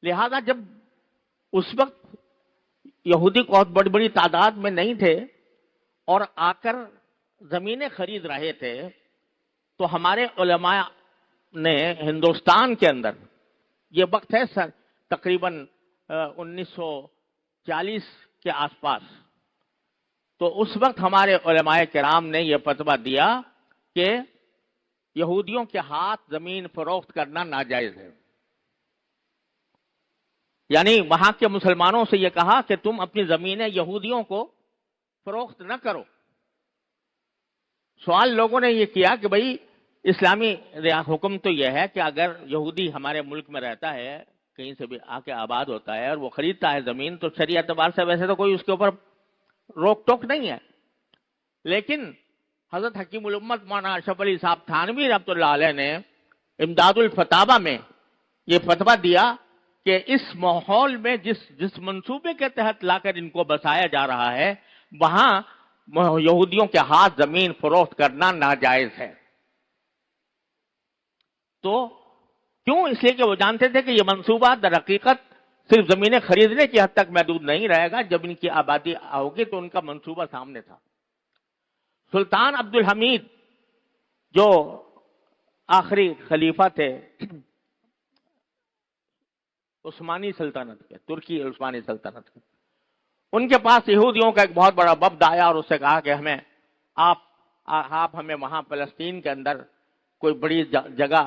لہذا جب اس وقت یہودی بہت بڑی بڑی تعداد میں نہیں تھے اور آ کر زمینیں خرید رہے تھے، تو ہمارے علماء نے ہندوستان کے اندر، یہ وقت ہے سر تقریباً 1940 کے آس پاس، تو اس وقت ہمارے علماء کرام نے یہ فتویٰ دیا کہ یہودیوں کے ہاتھ زمین فروخت کرنا ناجائز ہے. یعنی وہاں کے مسلمانوں سے یہ کہا کہ تم اپنی زمینیں یہودیوں کو فروخت نہ کرو. سوال لوگوں نے یہ کیا کہ بھئی اسلامی حکم تو یہ ہے کہ اگر یہودی ہمارے ملک میں رہتا ہے، کہیں سے بھی آ کے آباد ہوتا ہے اور وہ خریدتا ہے زمین، تو شرعی اعتبار سے ویسے تو کوئی اس کے اوپر روک ٹوک نہیں ہے. لیکن حضرت حکیم الامت مولانا اشرف علی صاحب تھانوی رحمۃ اللہ علیہ نے امداد الفتاوی میں یہ فتویٰ دیا کہ اس ماحول میں جس منصوبے کے تحت لا کر ان کو بسایا جا رہا ہے، وہاں یہودیوں کے ہاتھ زمین فروخت کرنا ناجائز ہے. تو کیوں؟ اس لیے کہ وہ جانتے تھے کہ یہ منصوبہ در حقیقت صرف زمینیں خریدنے کی حد تک محدود نہیں رہے گا. جب ان کی آبادی ہوگی تو ان کا منصوبہ سامنے تھا. سلطان عبد الحمید جو آخری خلیفہ تھے عثمانی سلطنت کے، ترکی عثمانی سلطنت کے، ان کے پاس یہودیوں کا ایک بہت بڑا وفد آیا اور اس سے کہا کہ ہمیں آپ ہمیں وہاں فلسطین کے اندر کوئی بڑی جگہ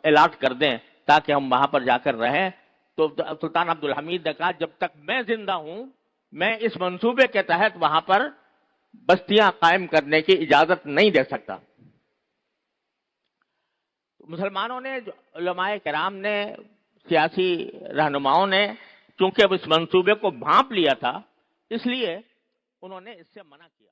الاٹ کر دیں تاکہ ہم وہاں پر جا کر رہیں. تو سلطان عبد الحمید نے کہا جب تک میں زندہ ہوں میں اس منصوبے کے تحت وہاں پر بستیاں قائم کرنے کی اجازت نہیں دے سکتا. مسلمانوں نے، علماء کرام نے، سیاسی رہنماؤں نے چونکہ اب اس منصوبے کو بھانپ لیا تھا، اس لیے انہوں نے اس سے منع کیا.